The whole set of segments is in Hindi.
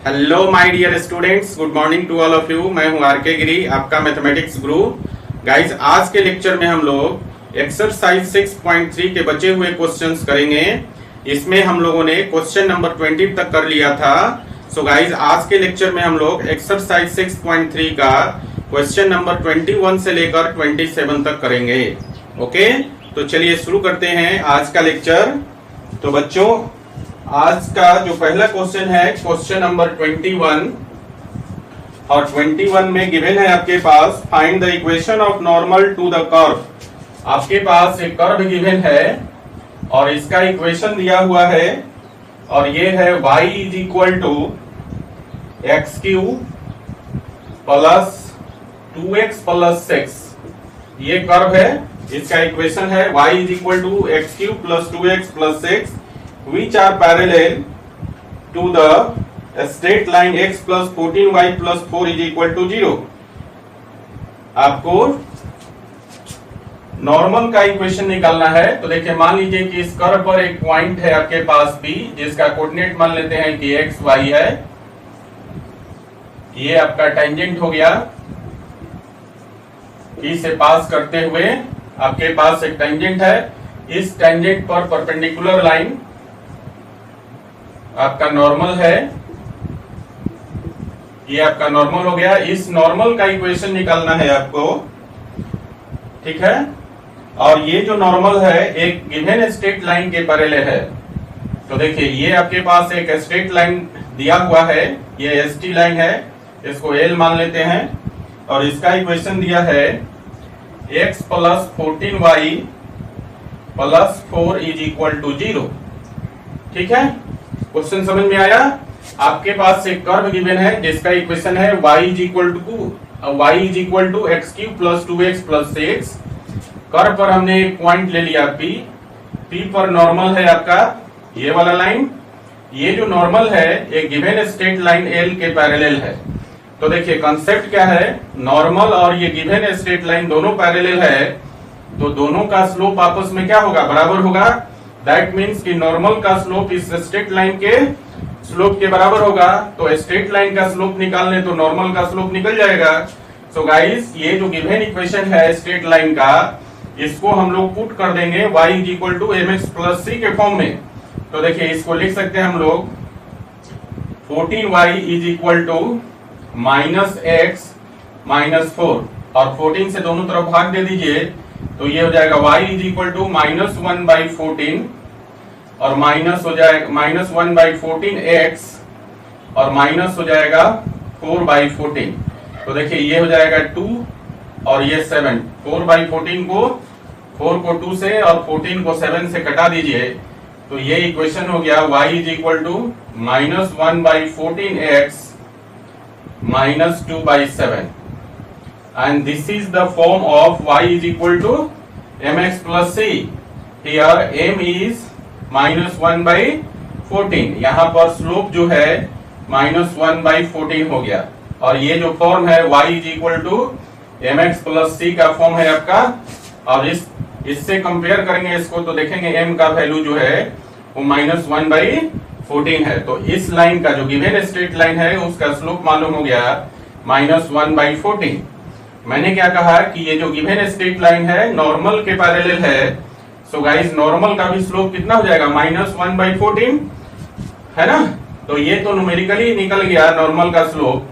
Hello my dear students, good morning to all of you. मैं हूं आर के गिरी, आपका मैथमेटिक्स गुरु। गाइस, आज के लेक्चर में हम लोग एक्सरसाइज 6.3 के बचे हुए क्वेश्चंस करेंगे। इसमें हम लोगों ने क्वेश्चन नंबर 20 तक कर लिया था। सो गाइस, आज के लेक्चर में हम लोग एक्सरसाइज 6.3 का क्वेश्चन नंबर 21 से लेकर 27 तक करेंगे। ओके, तो चलिए शुरू करते हैं आज का लेक्चर। तो बच्चों, आज का जो पहला क्वेश्चन है क्वेश्चन नंबर 21, और 21 में गिवन है आपके पास find the equation of normal to the curve. आपके पास एक कर्व गिवन है और इसका इक्वेशन दिया हुआ है, और ये है y is equal to x cube plus 2x plus 6। ये कर्व है, इसका इक्वेशन है y is equal to x cube plus 2x plus 6 which are parallel to the straight line x plus 14y plus 4 is equal to 0। आपको नॉर्मल का इक्वेशन निकालना है। तो देखिए, मान लीजिए कि इस कर्व पर एक पॉइंट है आपके पास P, जिसका कोऑर्डिनेट मान लेते हैं कि x y है। ये आपका टेंजेंट हो गया। P से पास करते हुए आपके पास एक टेंजेंट है। इस टेंजेंट पर परपेंडिकुलर लाइन आपका नॉर्मल है। ये आपका नॉर्मल हो गया। इस नॉर्मल का इक्वेशन निकालना है आपको, ठीक है। और ये जो नॉर्मल है एक गिवन स्ट्रेट लाइन के पैरेलल है। तो देखिए, ये आपके पास एक स्ट्रेट लाइन दिया हुआ है, ये एसटी लाइन है, इसको एल मान लेते हैं। और इसका इक्वेशन दिया है x plus 14y plus 4 is equal to 0। ठीक है, क्वेश्चन समझ में आया। आपके पास एक कर्व गिवन है जिसका इक्वेशन है y is equal to x cube plus 2x plus 6। Curve पर हमने एक पॉइंट ले लिया P पर नॉर्मल है आपका ये वाला लाइन। ये जो नॉर्मल है एक गिवन स्ट्रेट लाइन L के पैरेलल है। तो देखिए, कंसेप्ट क्या है, नॉर्मल और ये गिवन स्ट्रेट लाइन दोनों पैरेलल है, तो दोनों का स्लोप आपस में क्या होगा, बराबर होगा। दैट मीन्स कि नॉर्मल का स्लोप इस स्ट्रेट लाइन के स्लोप के बराबर होगा। तो स्ट्रेट लाइन का स्लोप निकालने तो नॉर्मल का स्लोप निकल जाएगा। सो गाइस, ये जो गिवन इक्वेशन है स्ट्रेट लाइन का, इसको हम लोग पुट कर देंगे y is equal to mx plus c के फॉर्म में। तो देखिए, इसको लिख सकते हैं हम लोग 14y is equal to minus x minus 4, और 14 से दोनों तरफ भाग दे दीजिए, तो ये हो जाएगा y is equal to minus 1/14, और माइनस हो जाएगा माइनस 1/14x, और माइनस हो जाएगा 4/14। तो देखिए, ये हो जाएगा 2 और ये 7। 4/14 को 4 को 2 से और 14 को 7 से कटा दीजिए, तो ये इक्वेशन हो गया y is equal to minus 1/14x minus 2/7। and this is the form of y is equal to mx plus c। here m is minus 1/14। यहाँ पर स्लोप जो है माइनस 1/14 हो गया, और ये जो फॉर्म है y is equal to mx plus c का फॉर्म है आपका। और इससे कंपेयर करेंगे इसको, तो देखेंगे m का वैल्यू जो है वो माइनस 1/14 है। तो इस लाइन का जो गिवन स्ट्रेट लाइन है उसका स्लोप मालूम हो गया माइनस 1/14। मैंने क्या कहा कि ये जो गिवन स्ट्रेट लाइन है नॉर्मल के पैरेलल है। सो गाइस, नॉर्मल का भी स्लोप कितना हो जाएगा, माइनस 1/14 है ना। तो ये तो न्यूमेरिकली निकल गया नॉर्मल का स्लोप।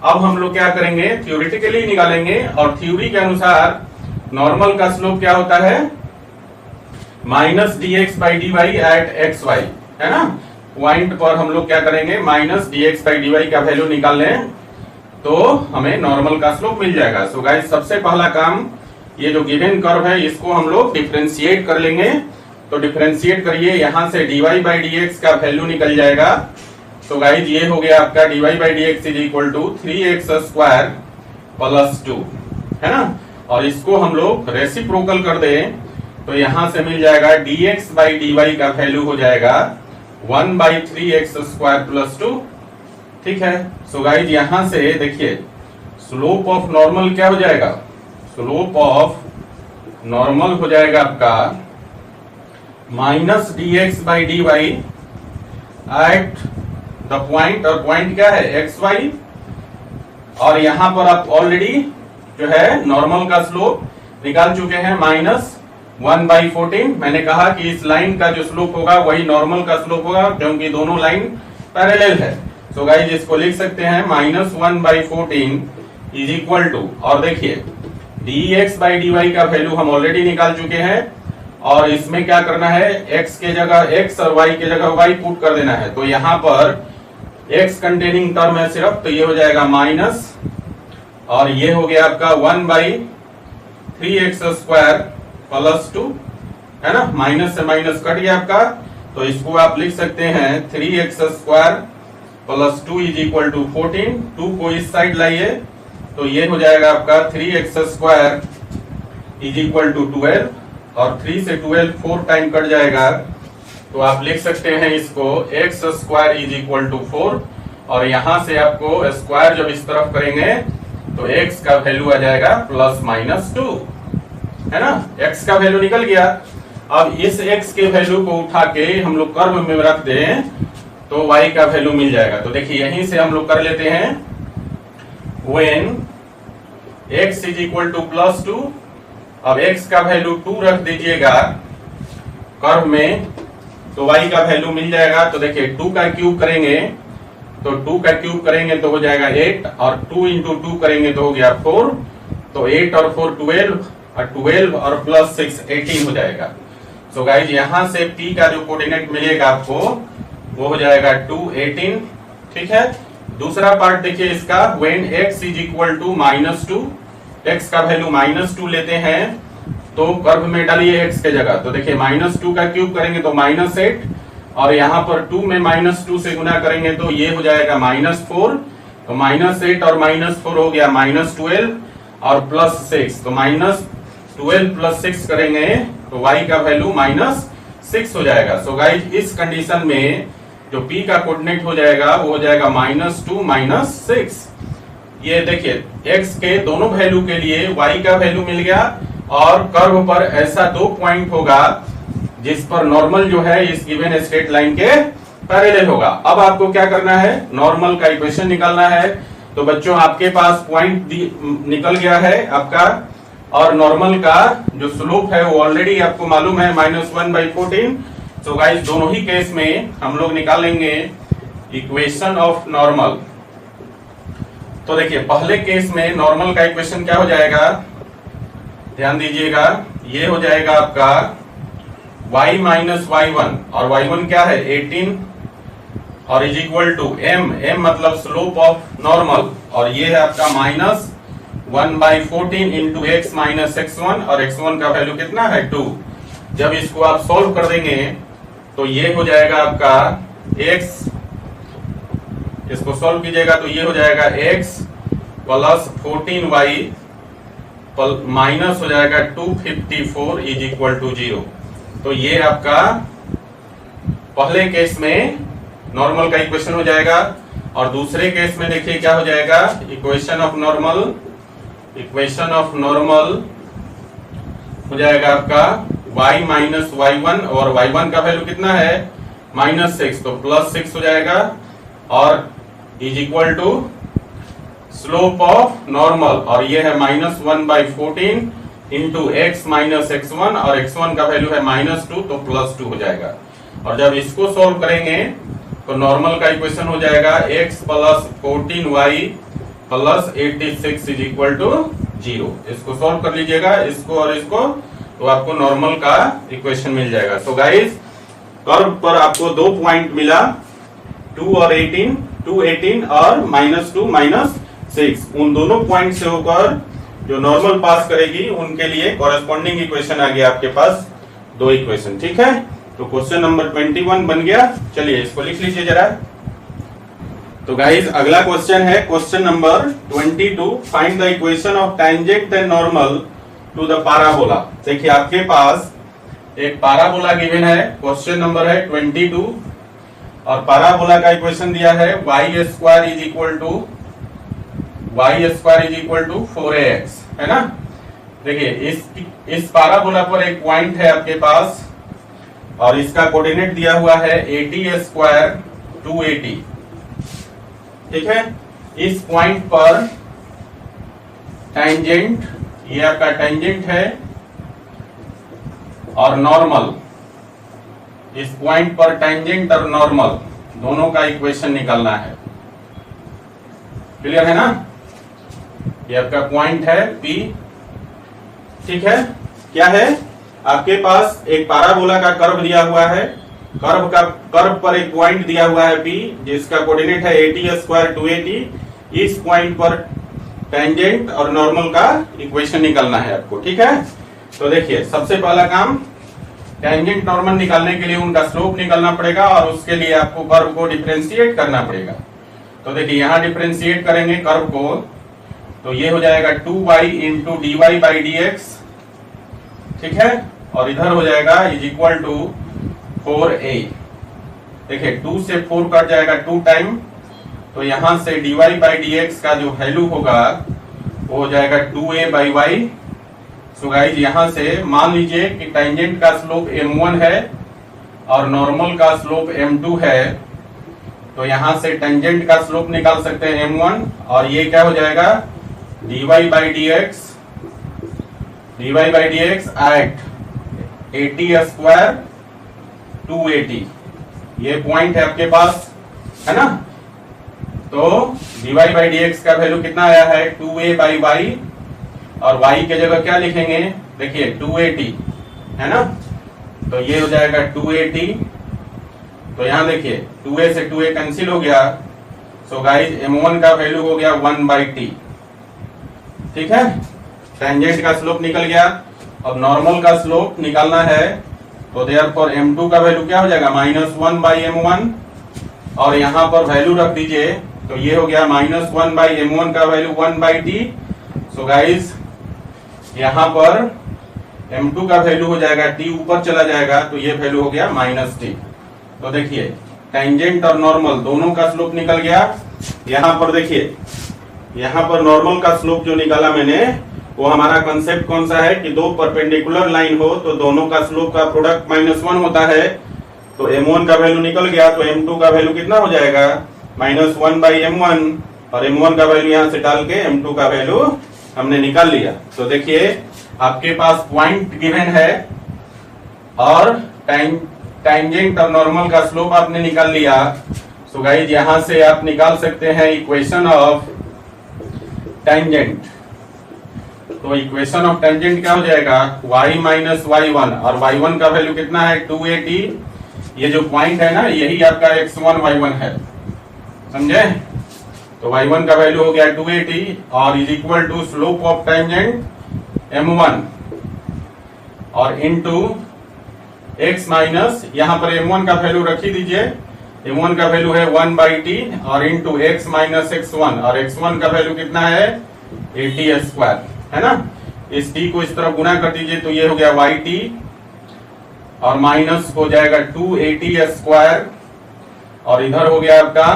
अब हम लोग क्या करेंगे, थ्योरेटिकली निकालेंगे। और थ्योरी के अनुसार नॉर्मल का स्लोप क्या होता है, माइनस dx/dy एट xy, है ना। पॉइंट पर हम लोग क्या करेंगे, माइनस dx/dy का वैल्यू निकाल लें, तो हमें नॉर्मल का स्लोप मिल जाएगा। सो गाइस, सबसे पहला काम, ये जो गिवन कर्व है इसको हम लोग डिफरेंशिएट कर लेंगे। तो डिफरेंशिएट करिए, यहां से dy/dx का वैल्यू निकल जाएगा। सो गाइस, ये हो गया आपका dy/dx is equal to 3x square plus 2, है ना। और इसको हम लोग रेसिप्रोकल कर दें, तो यहां से मिल जाएगा dx/dy का वैल्यू हो जाएगा 1/3x स्क्वायर प्लस 2। ठीक है। सो गाइस, यहां से देखिए स्लोप ऑफ नॉर्मल क्या हो जाएगा, स्लोप ऑफ नॉर्मल हो जाएगा आपका minus dx/dy at the point, और पॉइंट क्या है एक्स वाई, और यहां पर आप ऑलरेडी जो है नॉर्मल का स्लोप निकाल चुके हैं -1/14। मैंने कहा कि इस लाइन का जो स्लोप होगा वही नॉर्मल का स्लोप होगा क्योंकि दोनों लाइन पैरेलल है। सो गाइस इसको लिख सकते हैं -1/14 इज इक्वल टू, और देखिए dx/dy का वैल्यू हम ऑलरेडी निकाल चुके हैं, और इसमें क्या करना है x के जगह x और y के जगह y पुट कर देना है। तो यहाँ पर x कंटेनिंग टर्म है सिर्फ, तो ये हो जाएगा माइनस, और ये हो गया आपका 1/3x² प्लस 2, है ना, माइनस से माइनस कट गया आपका, तो इसको आप लिख सकते हैं 3x² plus 2 is equal to 14। 2 को इस साइड लाइए तो ये हो जाएगा आपका 3x² इज इक्वल टू 12, और 3 से 12 4 टाइम कट जाएगा, तो आप लिख सकते हैं इसको x² इज इक्वल टू 4, और यहां से आपको स्क्वायर जब इस तरफ करेंगे तो x का वैल्यू आ जाएगा ±2, है ना, x का वैल्यू निकल गया। अब इस x के वैल्यू को उठा के हम लोग कर्व में रख दें तो y का वैल्यू मिल जाएगा। तो देखिए यहीं से हम लोग कर लेते हैं, when x is equal to +2, अब x का वैल्यू 2 रख दीजिएगा कर्व में, तो y का वैल्यू मिल जाएगा। तो देखिए 2 का क्यूब करेंगे तो 2 का क्यूब करेंगे तो हो जाएगा 8, और 2 इंटू 2 करेंगे तो हो गया 4, तो 8 और 4 12, और 12 और प्लस 6 18 हो जाएगा। सो गाइज यहाँ से p का जो कोऑर्डिनेट मिलेगा आपको वो हो जाएगा 2 18, ठीक है। दूसरा पार्ट देखिए इसका, when x is equal to -2, x का वैल्यू -2 लेते हैं तो कर्व में डालिए x के जगह, तो देखिए -2 का क्यूब करेंगे तो -8, और यहाँ पर 2 में -2 से गुना करेंगे तो ये हो जाएगा -4, तो -8 और -4 हो गया -12 और +6, तो -12 + 6 करेंगे तो y का वैल्यू -6 हो जाएगा। सो गाइज इस कंडीशन में जो p का कोऑर्डिनेट हो जाएगा वो हो जाएगा -2 -6। ये देखिए x के दोनों वैल्यू के लिए y का वैल्यू मिल गया, और कर्व पर ऐसा 2 पॉइंट होगा जिस पर नॉर्मल जो है इस गिवन स्ट्रेट लाइन के पैरेलल होगा। अब आपको क्या करना है, नॉर्मल का इक्वेशन निकालना है। तो बच्चों आपके पास पॉइंट निकल गया है आपका, और नॉर्मल का जो स्लोप है वो ऑलरेडी आपको मालूम है -1/14। तो गाइस दोनों ही केस में हम लोग निकालेंगे इक्वेशन ऑफ नॉर्मल। तो देखिए पहले केस में नॉर्मल का इक्वेशन क्या हो जाएगा, ध्यान दीजिएगा, ये हो जाएगा आपका y - y1, और y1 क्या है 18, और इज इक्वल टू m मतलब स्लोप ऑफ नॉर्मल, और ये है आपका -1/14 इंटू x - x1, और x1 का वैल्यू कितना है 2। जब इसको आप सॉल्व कर देंगे तो ये हो जाएगा आपका x, इसको सॉल्व कीजिएगा तो ये हो जाएगा x + 14y माइनस हो जाएगा 254 इज इक्वल टू 0। तो ये आपका पहले केस में नॉर्मल का इक्वेशन हो जाएगा, और दूसरे केस में देखिए क्या हो जाएगा, इक्वेशन ऑफ नॉर्मल हो जाएगा आपका y - y1, और y1 का वैल्यू कितना है -6, तो +6 हो जाएगा, और is equal to slope of normal, और ये है -1/14 इंटू x - x1, और x1 का वैल्यू है -2, तो +2 हो जाएगा। और जब इसको सॉल्व करेंगे तो नॉर्मल का इक्वेशन हो जाएगा x + 14y + 86 is equal to 0। इसको सॉल्व कर लीजिएगा, इसको और इसको, तो आपको नॉर्मल का इक्वेशन मिल जाएगा। सो गाइस कर्व पर आपको 2 पॉइंट मिला, 2 और 18, 2 18 और -2 -6, उन दोनों पॉइंट से होकर जो नॉर्मल पास करेगी उनके लिए कॉरेस्पॉन्डिंग इक्वेशन आ गया आपके पास, 2 इक्वेशन, ठीक है। तो क्वेश्चन नंबर 21 बन गया। चलिए इसको लिख लीजिए जरा। तो गाइज अगला क्वेश्चन है question number 22, find the equation of tangent and normal to the parabola. देखिए आपके पास एक पैराबोला गिवन है, क्वेश्चन नंबर है 22, और पैराबोला का इक्वेशन दिया है y² is equal to 4ax, है ना। देखिए इस पैराबोला पर एक पॉइंट है आपके पास, और इसका कोऑर्डिनेट दिया हुआ है 80² 280, ठीक है। इस पॉइंट पर टेंजेंट, ये आपका टेंजेंट है, और नॉर्मल, इस पॉइंट पर टेंजेंट और नॉर्मल दोनों का इक्वेशन निकालना है। क्लियर है ना? ये आपका पॉइंट है P, ठीक है। क्या है, आपके पास एक पैराबोला का कर्व दिया हुआ है, कर्व पर एक पॉइंट दिया हुआ है P, जिसका कोऑर्डिनेट है 80² 280। इस पॉइंट पर टेंजेंट और नॉर्मल का इक्वेशन निकालना है आपको, ठीक है। तो देखिए, सबसे पहला काम, टेंजेंट नॉर्मल निकालने के लिए उनका स्लोप निकालना पड़ेगा, और उसके लिए आपको कर्व को डिफरेंशिएट करना पड़ेगा। तो देखिए, यहां डिफरेंशिएट करेंगे कर्व को, तो ये हो जाएगा 2y इंटू dy/dx, ठीक है। और इधर हो जाएगा इज इक्वल टू 4a। देखिए, 2 से 4 कट जाएगा 2 टाइम, तो यहां से dy/dx का जो वैल्यू होगा वो हो जाएगा 2a/y। सो गाइस, यहां से मान लीजिए कि टेंजेंट का स्लोप m1 है और नॉर्मल का स्लोप m2 है, तो यहां से टेंजेंट का स्लोप निकाल सकते हैं m1, और ये क्या हो जाएगा dy/dx एट 80² 280। ये पॉइंट है आपके पास, है ना। तो dy/dx का वैल्यू कितना आया है 2a/y, और y के जगह क्या लिखेंगे, देखिए 280, है ना। तो ये हो जाएगा 280। तो यहां देखिए 2a से 2a कैंसिल हो गया, सो गाइस m1 का वैल्यू हो गया 1/t, ठीक है। टेंजेंट का स्लोप निकल गया। अब नॉर्मल का स्लोप निकालना है, तो देयरफॉर m2 का वैल्यू क्या हो जाएगा -1/m1, और यहां पर वैल्यू रख दीजिए, तो ये हो गया -1/m1 का वैल्यू 1/t। सो गाइस, यहां पर m2 का वैल्यू हो जाएगा, t ऊपर चला जाएगा, तो ये वैल्यू हो गया -t। तो देखिए, टेंजेंट और नॉर्मल दोनों का स्लोप निकल गया। यहां पर देखिए, यहां पर नॉर्मल का स्लोप जो निकाला मैंने, वो हमारा कंसेप्ट कौन सा है कि दो परपेंडिकुलर लाइन हो तो दोनों का स्लोप का प्रोडक्ट -1 होता है। तो m1 का वैल्यू निकल गया, तो m2 का वैल्यू कितना हो जाएगा -1/m1, और m1 का वैल्यू यहां से डाल के m2 का वैल्यू हमने निकाल लिया। तो देखिए, आपके पास पॉइंट गिवन है और टेंजेंट और नॉर्मल का स्लोप आपने निकाल लिया। सो गाइस, यहां से आप निकाल सकते हैं इक्वेशन ऑफ टेंजेंट। तो इक्वेशन ऑफ टेंजेंट क्या हो जाएगा y माइनस y1, और y1 का वैल्यू कितना है 280। ये जो पॉइंट है ना, यही आपका x1 y1 है, समझे। तो y1 का वैल्यू हो गया 280, और is equal to slope of tangent m1, और इनटू x माइनस, यहां पर m1 का वैल्यू रख ही दीजिए, m1 का वैल्यू है 1/t, और इनटू x माइनस x1, और x1 का वैल्यू कितना है 80², है ना। इस t को इस तरफ गुना कर दीजिए, तो ये हो गया yt, और माइनस हो जाएगा 280², और इधर हो गया आपका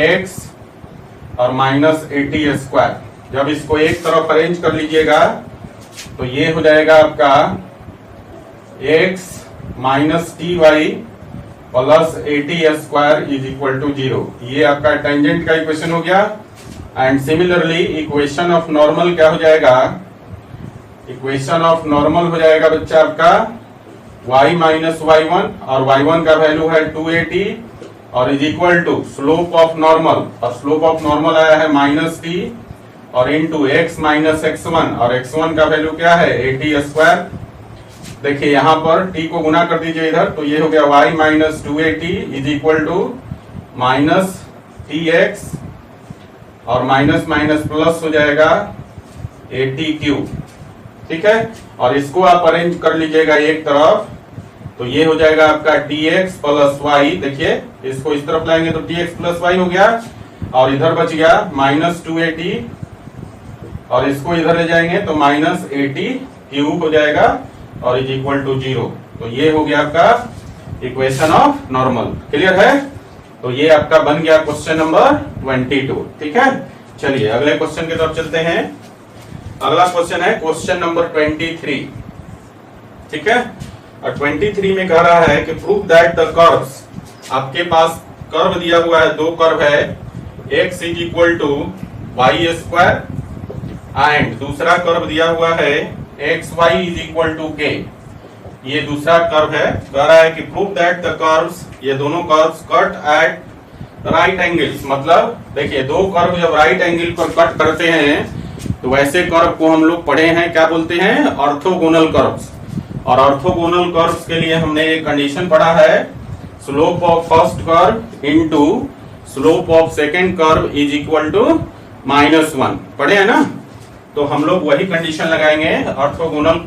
x और माइनस 80²। जब इसको एक तरफ अरेंज कर लीजिएगा, तो ये हो जाएगा आपका x minus ty plus 80² is equal to 0। ये आपका टेंजेंट का इक्वेशन हो गया। And similarly equation of normal क्या हो जाएगा, इक्वेशन ऑफ नॉर्मल हो जाएगा बच्चा आपका y माइनस y1, और y1 का वैल्यू है 280, और is equal to slope of normal, और स्लोप ऑफ नॉर्मल आया है -t, और इनटू x माइनस x1, और x1 का वैल्यू क्या है 80²। देखिए, यहां पर t को गुना कर दीजिए इधर, तो ये हो गया y minus 280 is equal to minus tx, और माइनस माइनस प्लस हो जाएगा 80³ ठीक है। और इसको आप अरेंज कर लीजिएगा एक तरफ, तो ये हो जाएगा आपका dx प्लस y। देखिए, इसको इस तरफ लाएंगे तो dx प्लस y हो गया, और इधर बच गया -280, और इसको इधर ले जाएंगे तो -80³ हो जाएगा, और इज इक्वल टू 0। तो ये हो गया आपका इक्वेशन ऑफ नॉर्मल। क्लियर है? तो ये आपका बन गया क्वेश्चन नंबर 22। ठीक है, चलिए अगले क्वेश्चन की तरफ चलते हैं। अगला क्वेश्चन है क्वेश्चन नंबर 23। ठीक है, और 23 में कह रहा है कि प्रूव दैट द कर्व्स, आपके पास कर्व दिया हुआ है, दो कर्व है x is equal to y square, and दूसरा कर्व दिया हुआ है x y is equal to k. ये दूसरा कर्व है, कह रहा है कि प्रूव दैट द कर्व्स, ये दोनों curves cut at right angles. मतलब देखिए दो कर्व जब राइट एंगल पर कट करते हैं तो वैसे कर्व को हम लोग पढ़े हैं, क्या बोलते हैं, ऑर्थोगोनल कर्व्स। और ऑर्थोगोनल कर्व्स के लिए हमने एक कंडीशन पढ़ा है, slope of first curve into slope of second curve is equal to -1, पढ़े हैं ना। तो हम लोग वही कंडीशन लगाएंगे ऑर्थोगोनल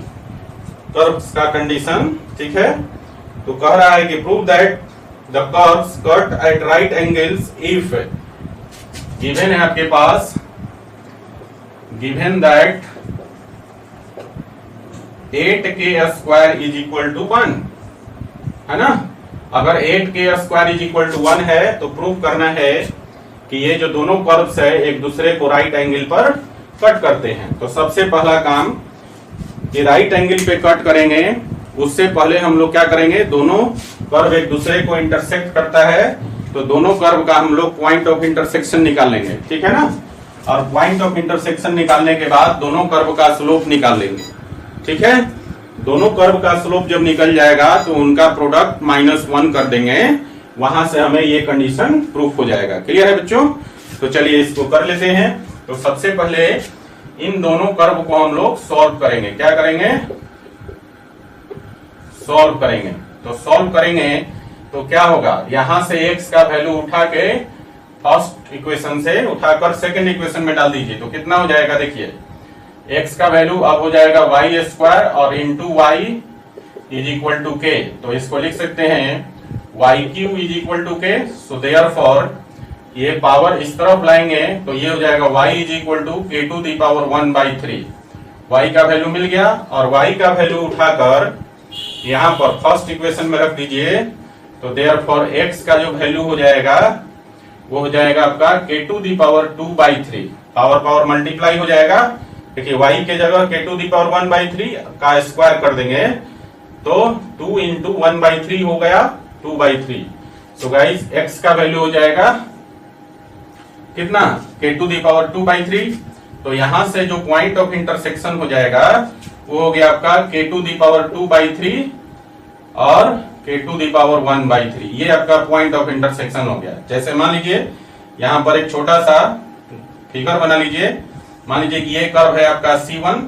कर्व्स का कंडीशन, ठीक है। तो कह रहा है कि prove that the curves cut at right angles if given है आपके पास, given that 8k² is equal to 1, है ना। अगर 8k² इज इक्वल टू 1 है तो प्रूव करना है कि ये जो दोनों कर्व्स है एक दूसरे को राइट एंगल पर कट करते हैं। तो सबसे पहला काम कि राइट एंगल पे कट करेंगे, उससे पहले हम लोग क्या करेंगे, दोनों कर्व एक दूसरे को इंटरसेक्ट करता है तो दोनों कर्व का हम लोग पॉइंट ऑफ इंटरसेक्शन निकाल लेंगे, ठीक है ना। और पॉइंट ऑफ इंटरसेक्शन निकालने के बाद दोनों कर्व का स्लोप निकाल लेंगे, ठीक है। दोनों कर्व का स्लोप जब निकल जाएगा तो उनका प्रोडक्ट -1 कर देंगे, वहां से हमें ये कंडीशन प्रूफ हो जाएगा। क्लियर है बच्चों। तो चलिए इसको कर लेते हैं। तो सबसे पहले इन दोनों कर्व को हम लोग सॉल्व करेंगे। क्या करेंगे, सॉल्व करेंगे। तो सॉल्व करेंगे तो क्या होगा, यहां से x का वैल्यू उठा के फर्स्ट इक्वेशन से उठाकर सेकंड इक्वेशन में डाल दीजिए। तो कितना हो जाएगा, देखिए x का वैल्यू अब हो जाएगा y² और into y is equal to k. तो इसको लिख सकते हैं y³ इज इक्वल टू के। सो देयरफॉर ये पावर इस तरफ लाएंगे तो ये हो जाएगा y is equal to k⁴ y का वैल्यू मिल गया। और y का वैल्यू उठाकर यहाँ पर फर्स्ट इक्वेशन में रख दीजिए। तो देयरफॉर x का जो वैल्यू हो जाएगा वो हो जाएगा आपका k⁴ पावर पावर मल्टीप्लाई हो जाएगा। देखिए y के जगह k⁴ का स्क्वायर कर देंगे तो 2 इंटू 1/3 हो गया 2/3। सो गाइस x का वैल्यू हो जाएगा कितना, k⁴ तो यहां से जो पॉइंट ऑफ इंटरसेक्शन हो जाएगा वो हो गया आपका k⁴ और k⁴ ये आपका पॉइंट ऑफ इंटरसेक्शन हो गया। जैसे मान लीजिए यहाँ पर एक छोटा सा फिगर बना लीजिए। मान लीजिए कि ये कर्व है आपका C1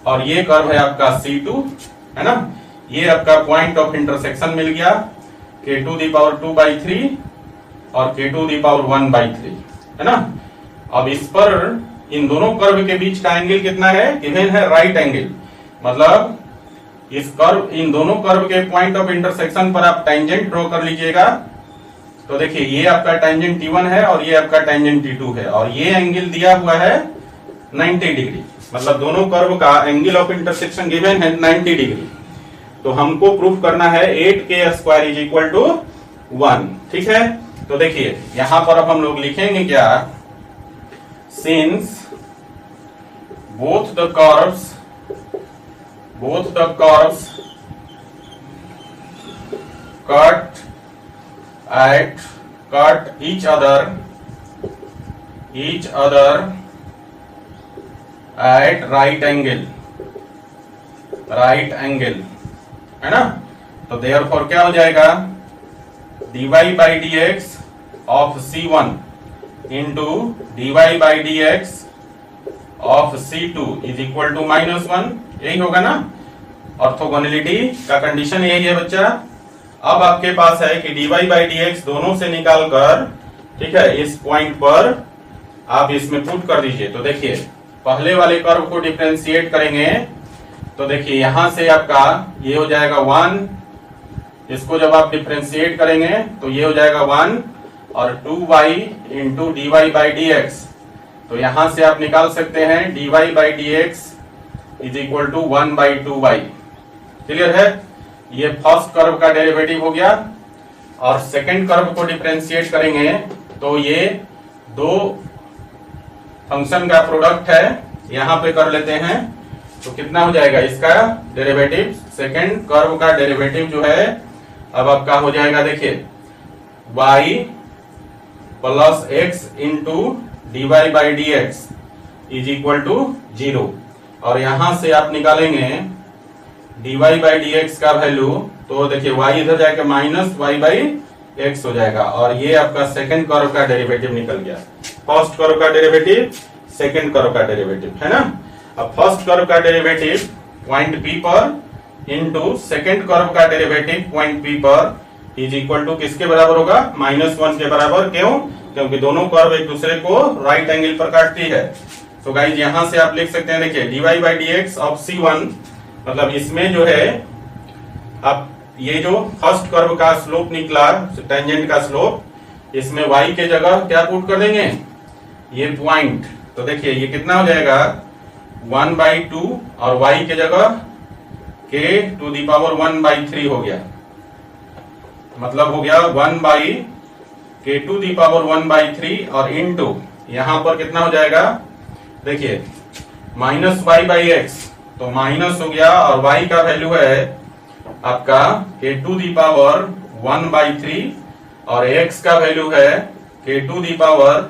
और ये कर्व है आपका C2, है ना। ये आपका पॉइंट ऑफ इंटरसेक्शन मिल गया k⁴ और k⁴ है ना। अब इस पर इन दोनों कर्व के बीच का एंगल कितना है, गिवन है राइट एंगल। मतलब इस कर्व, इन दोनों कर्व के पॉइंट ऑफ इंटरसेक्शन पर आप टेंजेंट ड्रॉ कर लीजिएगा। तो देखिए ये आपका टेंजेंट T1 है और ये आपका टेंजेंट T2 है और ये एंगल दिया हुआ है 90 डिग्री। मतलब दोनों कर्व का एंगल ऑफ इंटरसेक्शन गिवन है 90 डिग्री। तो हमको प्रूफ करना है 8k² इज इक्वल टू 1, ठीक है। तो देखिए यहां पर अब हम लोग लिखेंगे क्या, since both the curves cut each other at right angle, है ना। तो therefore क्या हो जाएगा, dy/dx of C1 into dy/dx of C2 is equal to -1, यही होगा ना। ऑर्थोगोनलिटी का कंडीशन यही है बच्चा। अब आपके पास है कि dy/dx दोनों से निकालकर, ठीक है, इस पॉइंट पर आप इसमें पुट कर दीजिए। तो देखिए पहले वाले कर्व को डिफरेंशिएट करेंगे तो देखिए यहां से आपका ये हो जाएगा 1, इसको जब आप डिफरेंशिएट करेंगे तो ये हो जाएगा 1 और 2y इंटू dy/dx। तो यहां से आप निकाल सकते हैं dy/dx is equal to 1/2y। Clear है। ये फर्स्ट कर्व का डेरिवेटिव हो गया। और सेकंड कर्व को डिफरेंशिएट करेंगे तो ये दो फंक्शन का प्रोडक्ट है, यहां पे कर लेते हैं। तो कितना हो जाएगा इसका डेरिवेटिव, सेकंड कर्व का डेरिवेटिव जो है अब आपका हो जाएगा, देखिए y plus x into d y by d x is equal to 0। और यहां से आप निकालेंगे dy बाई डी एक्स का वैल्यू, तो देखिए y इधर जाएगा माइनस वाई बाई एक्स हो जाएगा, और ये आपका सेकंड कर्व का डेरिवेटिव निकल गया। फर्स्ट कर्व का डेरिवेटिव, सेकंड कर्व का डेरिवेटिव, है ना। अब फर्स्ट कर्व का डेरिवेटिव पॉइंट P पर इंटू सेकंड कर्व का डेरिवेटिव पॉइंट P पर इज इक्वल टू किसके बराबर होगा, -1 के बराबर। क्यों? क्योंकि दोनों कर्व एक दूसरे को राइट एंगल पर काटती है। तो गाइज यहां से आप लिख सकते हैं, देखिए dy by d x of C1, मतलब इसमें जो है अब ये जो फर्स्ट कर्व का स्लोप निकला, टेंजेंट का स्लोप, इसमें y के जगह क्या पुट कर देंगे, ये पॉइंट। तो देखिए ये कितना हो जाएगा 1/2 और y के जगह k टू दी पावर 1/3 हो गया, मतलब हो गया 1/k टू दी पावर 1/3 और इनटू यहां पर कितना हो जाएगा, देखिए माइनस वाई बाई एक्स, तो माइनस हो गया और y का वैल्यू है आपका k टू दी पावर 1/3 और x का वैल्यू है k टू दी पावर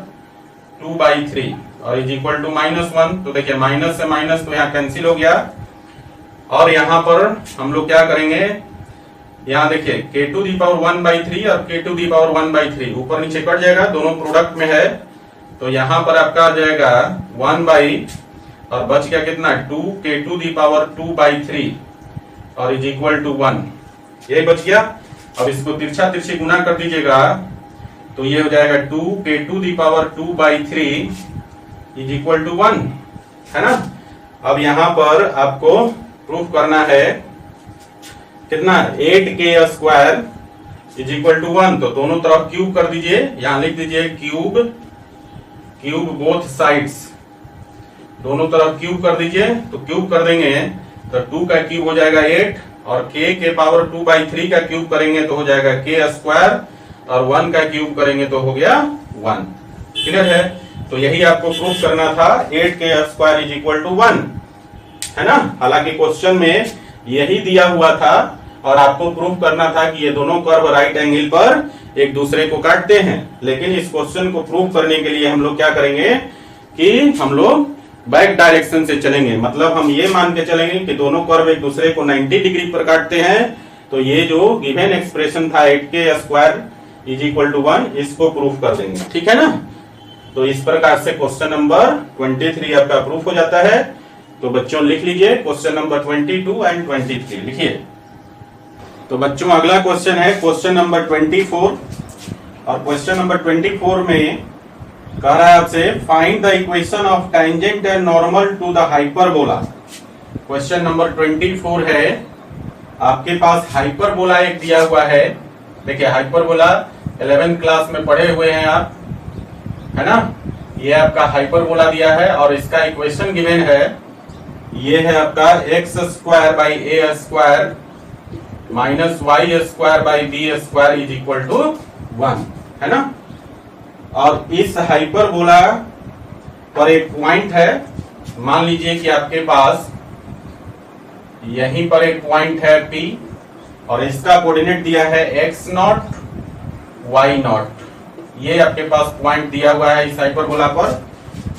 2/3 और इज इक्वल टू -1। तो देखिए माइनस से माइनस तो यहाँ कैंसिल हो गया, और यहाँ पर हम लोग क्या करेंगे, यहाँ देखिए k टू दी पावर 1/3 और k टू दी पावर 1/3 ऊपर नीचे कट जाएगा, दोनों प्रोडक्ट में है। तो यहाँ पर आपका आ जाएगा 1 और बच गया कितना 2 k टू दी पावर 2/3 और इज इक्वल टू 1, ये बच गया। अब इसको तिरछा तिरछी गुना कर दीजिएगा, तो ये हो जाएगा 2 k to the power 2/3 is equal to 1, है ना। अब यहाँ पर आपको प्रूफ करना है कितना, 8k square is equal to 1। तो दोनों तरफ क्यूब कर दीजिए, यहां लिख दीजिए क्यूब बोथ साइड्स, दोनों तरफ क्यूब कर दीजिए। तो क्यूब कर देंगे तो 2 का क्यूब हो जाएगा 8 और k के पावर 2/3 का क्यूब करेंगे तो हो जाएगा k स्क्वायर और 1 का क्यूब करेंगे तो हो गया 1। क्लियर है? तो यही आपको प्रूफ करना था, 8k square is equal to 1, है ना। हालांकि क्वेश्चन में यही दिया हुआ था और आपको प्रूफ करना था कि ये दोनों कर्व राइट एंगल पर एक दूसरे को काटते हैं, लेकिन इस क्वेश्चन को प्रूफ करने के लिए हम लोग क्या करेंगे कि हम लोग बैक डायरेक्शन से चलेंगे, मतलब हम ये मान के चलेंगे कि दोनों कर्व एक दूसरे को 90 डिग्री पर काटते हैं। तो ये जो गिवन एक्सप्रेशन था 8k square is equal to 1, इसको प्रूफ कर देंगे, ठीक है ना। तो इस प्रकार से क्वेश्चन नंबर 23 आपका प्रूफ हो जाता है। तो बच्चों लिख लीजिए क्वेश्चन नंबर 22 एंड 23 लिखिए। तो बच्चों अगला क्वेश्चन है क्वेश्चन नंबर 24, और क्वेश्चन नंबर 24 में कह रहा है आपसे find the equation of tangent and normal to the hyperbola. Question number 24 है, आपके पास हाइपरबोला एक दिया हुआ है। देखिए हाइपरबोला 11th क्लास में पढ़े हुए हैं आप, है ना। ये आपका हाइपरबोला दिया है और इसका इक्वेशन गिवन है, ये है आपका x square by a square minus y square by b square is equal to 1, है ना। और इस हाइपरबोला पर एक पॉइंट है, मान लीजिए कि आपके पास यहीं पर एक पॉइंट है P और इसका कोऑर्डिनेट दिया है x0 y0। ये आपके पास पॉइंट दिया हुआ है इस हाइपरबोला पर,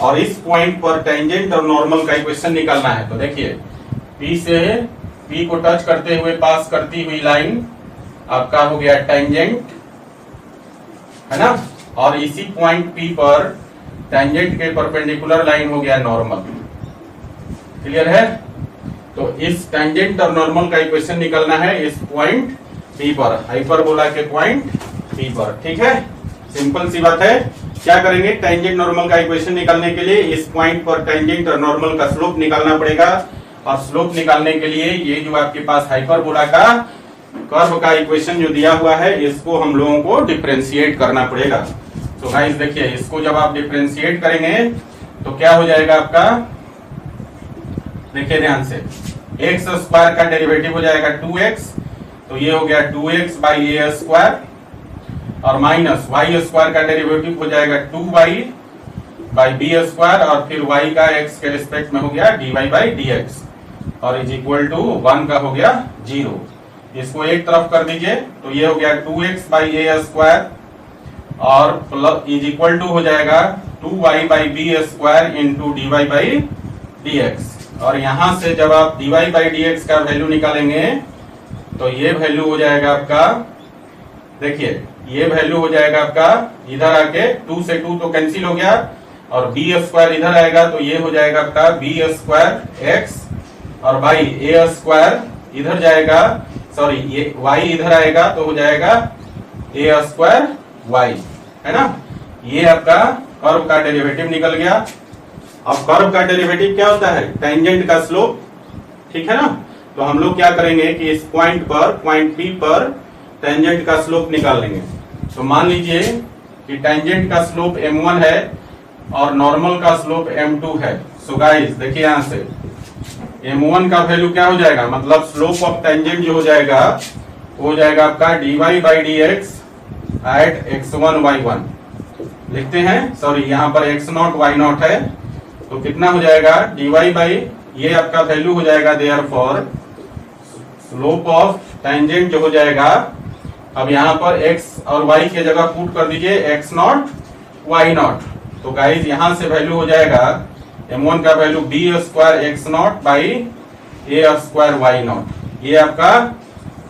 और इस पॉइंट पर टेंजेंट और नॉर्मल का इक्वेशन निकालना है। तो देखिए P से P को टच करते हुए पास करती हुई लाइन आपका हो गया टेंजेंट, है ना, और इसी पॉइंट P पर टेंजेंट के परपेंडिकुलर लाइन हो गया नॉर्मल। क्लियर है? तो इस टेंजेंट और नॉर्मल का इक्वेशन निकालना है इस पॉइंट P पर, हाइपरबोला के पॉइंट P पर, ठीक है। सिंपल सी बात है। क्या करेंगे, टेंजेंट नॉर्मल का इक्वेशन निकालने के लिए इस पॉइंट पर टेंजेंट और नॉर्मल का स्लोप निकालना पड़ेगा, और स्लोप निकालने के लिए ये जो आपके पास हाइपरबोला का कर्व का इक्वेशन जो दिया हुआ है इसको हम लोगों को डिफरेंशिएट करना पड़ेगा। तो गाइस देखिए इसको जब आप डिफरेंशिएट करेंगे तो क्या हो जाएगा आपका, देखिए ध्यान से, एक्स स्क्वायर का डेरिवेटिव हो जाएगा 2x, तो ये हो गया 2x बाई ए स्क्वायर, और माइनस वाई स्क्वायर का डेरिवेटिव हो जाएगा 2y बाई बी स्क्वायर, और फिर y का x के रिस्पेक्ट में हो गया dy बाई dx, और इज इक्वल टू 1 का हो गया 0। इसको एक तरफ कर दीजिए, तो ये हो गया 2x बाई ए स्क्वायर और प्लस इज इक्वल टू हो जाएगा 2y/b² इंटू dy/dx। और यहां से जब आप dy/dx का वैल्यू निकालेंगे तो ये वैल्यू हो जाएगा आपका, देखिए ये वैल्यू हो जाएगा आपका इधर आके 2 से 2 तो कैंसिल हो गया, और b² इधर आएगा तो ये हो जाएगा आपका b² x, और बाई a² इधर जाएगा, सॉरी ये y इधर आएगा तो हो जाएगा a² y, है ना। ये आपका कर्व का डेरिवेटिव निकल गया। अब कर्व का डेरिवेटिव क्या होता है? टेंजेंट का स्लोप, ठीक है ना। तो हम लोग क्या करेंगे कि इस पॉइंट पर, पॉइंट P पर टेंजेंट का स्लोप निकाल लेंगे। तो मान लीजिए कि टेंजेंट का स्लोप m1 है और नॉर्मल का स्लोप m2 है। सो गाइस देखिए यहां से m1 का वैल्यू क्या हो जाएगा, मतलब स्लोप ऑफ टेंजेंट जो हो जाएगा वो हो जाएगा आपका dy/dx एट x1 y1। लिखते हैं, सॉरी यहाँ पर x0 y0 है, तो कितना हो जाएगा dy ये आपका वैल्यू हो जाएगा देयरफॉर स्लोप ऑफ टेंजेंट जो हो जाएगा। अब यहाँ पर x और y के जगह पुट कर दीजिए x0 y0। तो गाइस यहाँ से वैल्यू हो जाएगा m1 का value b² x0 by a² y0। ये आपका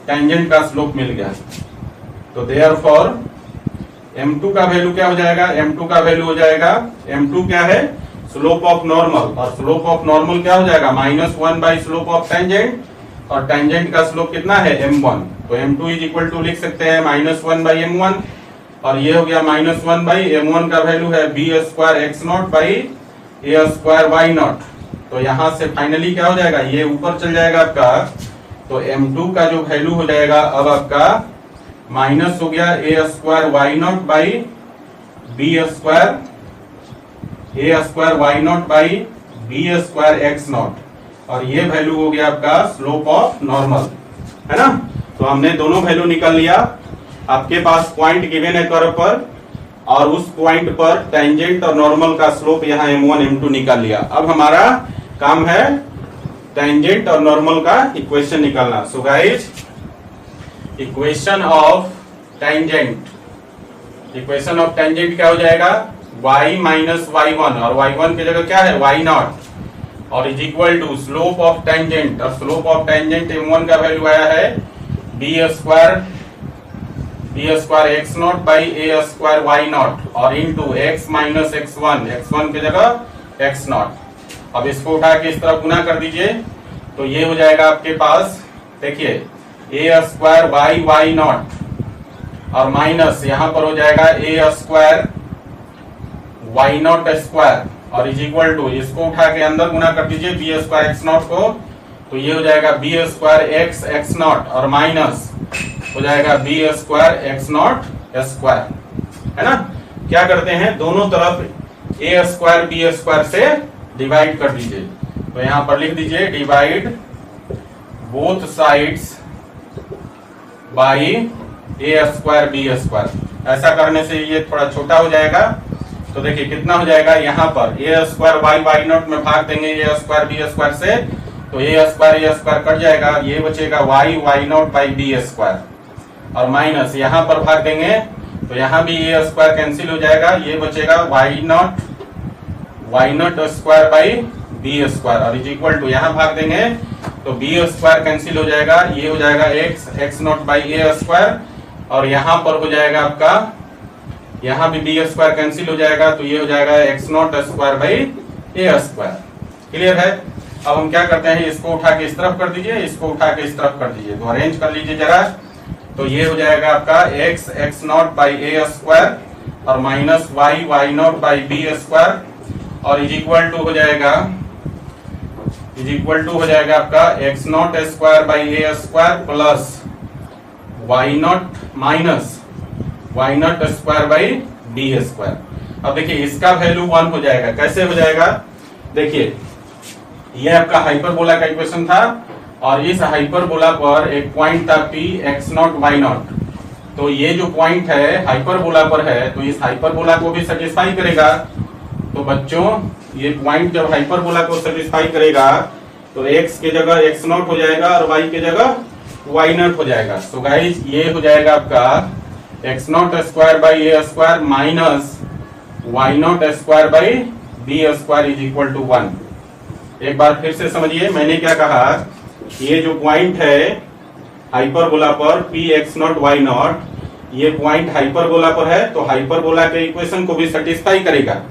टेंजेंट का स्लोप मिल गया। तो देयरफॉर m2 का वैल्यू क्या हो जाएगा, m2 का वैल्यू हो जाएगा, m2 क्या है, स्लोप ऑफ नॉर्मल, और स्लोप ऑफ नॉर्मल क्या हो जाएगा -1 बाई स्लोप ऑफ टेंजेंट, और टेंजेंट का स्लोप कितना है m1। तो m2 इज इक्वल टू लिख सकते हैं -1 बाई m1, और ये हो गया -1 बाई m1 का वैल्यू है b² x0 by a² y0। तो यहां से फाइनली क्या हो जाएगा, ये ऊपर चल जाएगा आपका। तो m2 का जो वैल्यू हो जाएगा अब आपका माइनस हो गया a² y0 by b² y0 by b² x0, और ये वैल्यू हो गया आपका स्लोप ऑफ नॉर्मल, है ना। तो हमने दोनों वैल्यू निकाल लिया। आपके पास पॉइंट गिवन है कर्व पर, और उस पॉइंट पर टेंजेंट और नॉर्मल का स्लोप यहाँ m1 m2 निकाल लिया। अब हमारा काम है टेंजेंट और नॉर्मल का इक्वेशन निकालना। So guys equation of tangent, equation of tangent क्या हो जाएगा, y माइनस y1, और y1 की जगह क्या है y0, और is equal to slope of tangent, और स्लोप ऑफ टेंजेंट m1 का वैल्यू आया है b² x0 by a² y0, और into x minus x1, x1 की जगह x0। अब इसको उठा के इस तरफ गुना कर दीजिए, तो ये हो जाएगा आपके पास, देखिए a² बाई y0, और माइनस यहाँ पर हो जाएगा a² y0², और इज इक्वल टू इसको उठा के अंदर गुना कर दीजिए b² x0 को, तो ये हो जाएगा b² x x0, और माइनस हो जाएगा b² x0², है ना। क्या करते हैं, दोनों तरफ a² b² से डिवाइड कर दीजिए। तो यहां पर लिख दीजिए divide both sides by a² b²। ऐसा करने से ये थोड़ा छोटा हो जाएगा। तो देखिए कितना हो जाएगा, यहाँ पर a² y0 में भाग देंगे a² b² से, तो a² कट जाएगा, ये बचेगा y0 बाई b², और माइनस यहाँ पर भाग देंगे तो यहाँ भी a² कैंसिल हो जाएगा, ये बचेगा y0² बाई b², और इज इक्वल टू यहाँ भाग देंगे तो b² कैंसिल हो जाएगा, ये हो जाएगा x0 बाई a², और यहाँ पर हो जाएगा आपका, यहाँ भी b² कैंसिल हो जाएगा, तो ये हो जाएगा x0² बाई a²। क्लियर है। अब हम क्या करते हैं, इसको उठा के इस तरफ कर दीजिए, इसको उठा के इस तरफ कर दीजिए, तो अरेंज कर लीजिए जरा। तो ये हो जाएगा आपका x0 बाई a², और माइनस y0 बाई b², और इज इक्वल टू हो जाएगा आपका x0² by a² plus y0 minus y0² by b²। अब देखिए इसका वैल्यू 1 हो जाएगा। कैसे हो जाएगा, देखिए ये आपका हाइपरबोला का इक्वेशन था, और इस हाइपरबोला पर एक पॉइंट था P x0 y0। तो ये जो पॉइंट है हाइपरबोला पर है, तो इस हाइपरबोला को भी सेटिस्फाई करेगा। तो बच्चों ये पॉइंट जब हाइपरबोला को सेटिस्फाई करेगा तो x की जगह x0 हो जाएगा और y की जगह y0 हो जाएगा। सो गाइस ये हो जाएगा आपका x naught square by a square minus y naught square by b square is equal to 1। एक बार फिर से समझिए, मैंने क्या कहा, ये जो पॉइंट है हाइपरबोला पर p x naught y naught, ये पॉइंट हाइपरबोला पर है, तो हाइपरबोला के इक्वेशन को भी सेटिस्फाई करेगा,